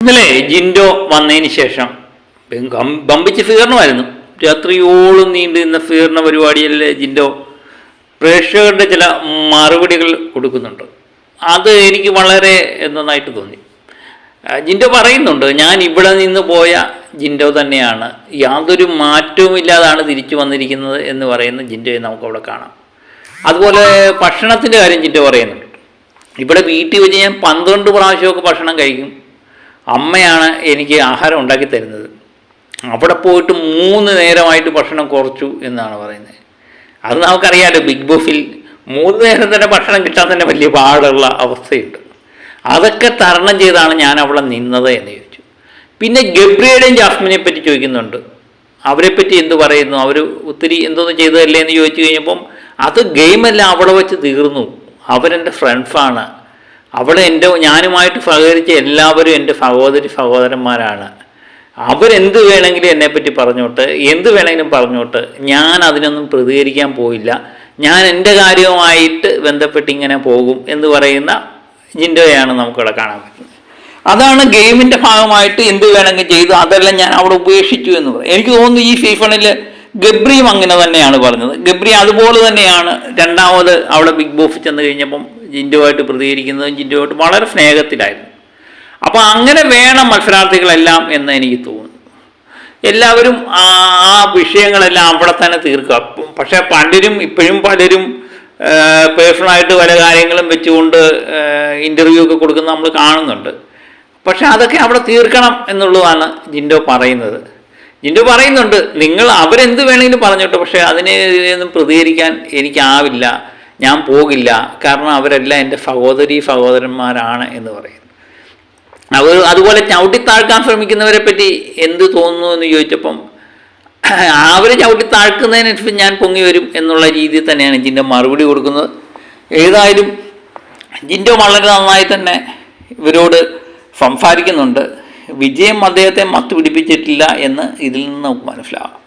ഇന്നലെ ജിൻഡോ വന്നതിന് ശേഷം ബമ്പിച്ച് സ്വീകരണമായിരുന്നു. രാത്രിയോളം നീണ്ടുനിന്ന സ്വീകരണ പരിപാടിയിൽ ജിൻഡോ പ്രേക്ഷകരുടെ ചില മറുപടികൾ കൊടുക്കുന്നുണ്ട്. അത് എനിക്ക് വളരെ നന്നായിട്ട് തോന്നി. ജിൻഡോ പറയുന്നുണ്ട്, ഞാൻ ഇവിടെ നിന്ന് പോയ ജിൻഡോ തന്നെയാണ്, യാതൊരു മാറ്റവും ഇല്ലാതാണ് തിരിച്ചു വന്നിരിക്കുന്നത് എന്ന് പറയുന്ന ജിൻഡോയെ നമുക്കവിടെ കാണാം. അതുപോലെ ഭക്ഷണത്തിൻ്റെ കാര്യം ജിൻഡോ പറയുന്നുണ്ട്. ഇവിടെ വീട്ടിൽ വെച്ച് ഞാൻ 12 പ്രാവശ്യമൊക്കെ ഭക്ഷണം കഴിക്കും, അമ്മയാണ് എനിക്ക് ആഹാരം ഉണ്ടാക്കി തരുന്നത്. അവിടെ പോയിട്ട് 3 നേരമായിട്ട് ഭക്ഷണം കുറച്ചു എന്നാണ് പറയുന്നത്. അത് നമുക്കറിയാമല്ലോ, ബിഗ് ബോസിൽ 3 നേരം തന്നെ ഭക്ഷണം കിട്ടാൻ തന്നെ വലിയ പാടുള്ള അവസ്ഥയുണ്ട്. അതൊക്കെ തരണം ചെയ്താണ് ഞാൻ അവിടെ നിന്നത് എന്ന് ചോദിച്ചു. പിന്നെ ഗബ്രിയുടെയും ജാസ്മിനെ പറ്റി ചോദിക്കുന്നുണ്ട്. അവരെപ്പറ്റി എന്ത് പറയുന്നു, അവർ ഒത്തിരി എന്തോന്ന് ചെയ്തതല്ലേ എന്ന് ചോദിച്ചു കഴിഞ്ഞപ്പം അത് ഗെയിമെല്ലാം അവിടെ വെച്ച് തീർന്നു. അവരെൻ്റെ ഫ്രണ്ട്സാണ്, അവിടെ ഞാനുമായിട്ട് സഹകരിച്ച എല്ലാവരും എൻ്റെ സഹോദരന്മാരാണ്. അവരെന്ത് വേണമെങ്കിലും എന്നെപ്പറ്റി പറഞ്ഞോട്ട്, എന്ത് വേണമെങ്കിലും പറഞ്ഞോട്ട്, ഞാൻ അതിനൊന്നും പ്രതികരിക്കാൻ പോയില്ല, ഞാൻ എൻ്റെ കാര്യവുമായിട്ട് ബന്ധപ്പെട്ട് ഇങ്ങനെ പോകും എന്ന് പറയുന്ന ജിൻഡോയാണ് നമുക്കിവിടെ കാണാൻ പറ്റുന്നത്. അതാണ് ഗെയിമിൻ്റെ ഭാഗമായിട്ട് എന്ത് വേണമെങ്കിൽ ചെയ്തു, അതെല്ലാം ഞാൻ അവിടെ ഉപേക്ഷിച്ചു എന്ന് പറയും. എനിക്ക് തോന്നുന്നു ഈ സീസണിൽ ഗബ്രിയും അങ്ങനെ തന്നെയാണ് പറഞ്ഞത്. ഗബ്രി അതുപോലെ തന്നെയാണ് രണ്ടാമത് അവിടെ ബിഗ് ബോസ് ചെന്ന് കഴിഞ്ഞപ്പം ജിൻഡോയായിട്ട് പ്രതികരിക്കുന്നതും ജിൻഡോയായിട്ട് വളരെ സ്നേഹത്തിലായിരുന്നു. അപ്പോൾ അങ്ങനെ വേണം മത്സരാർത്ഥികളെല്ലാം എന്ന് എനിക്ക് തോന്നുന്നു. എല്ലാവരും ആ വിഷയങ്ങളെല്ലാം അവിടെ തന്നെ തീർക്കുക. പക്ഷേ പലരും ഇപ്പോഴും പേഴ്സണലായിട്ട് പല കാര്യങ്ങളും വെച്ചുകൊണ്ട് ഇൻ്റർവ്യൂ ഒക്കെ കൊടുക്കുന്ന നമ്മൾ കാണുന്നുണ്ട്. പക്ഷെ അതൊക്കെ അവിടെ തീർക്കണം എന്നുള്ളതാണ് ജിൻഡോ പറയുന്നത്. ജിൻഡോ പറയുന്നുണ്ട്, നിങ്ങൾ അവരെന്ത് വേണമെങ്കിലും പറഞ്ഞോട്ടെ, പക്ഷേ അതിനൊന്നും പ്രതികരിക്കാൻ എനിക്കാവില്ല, ഞാൻ പോകില്ല, കാരണം അവരെല്ലാം എൻ്റെ സഹോദരന്മാരാണ് എന്ന് പറയുന്നു. അതുപോലെ ചവിട്ടിത്താഴ്ക്കാൻ ശ്രമിക്കുന്നവരെ പറ്റി എന്ത് തോന്നുന്നു എന്ന് ചോദിച്ചപ്പം അവർ ചവിട്ടിത്താഴ്ക്കുന്നതിനനുസരിച്ച് ഞാൻ പൊങ്ങി വരും എന്നുള്ള രീതിയിൽ തന്നെയാണ് ജിൻഡോ മറുപടി കൊടുക്കുന്നത്. ഏതായാലും ജിൻഡോ വളരെ നന്നായി തന്നെ ഇവരോട് സംസാരിക്കുന്നുണ്ട്. വിജയം അദ്ദേഹത്തെ മത്ത് പിടിപ്പിച്ചിട്ടില്ല എന്ന് ഇതിൽ നിന്ന് നമുക്ക് മനസ്സിലാവാം.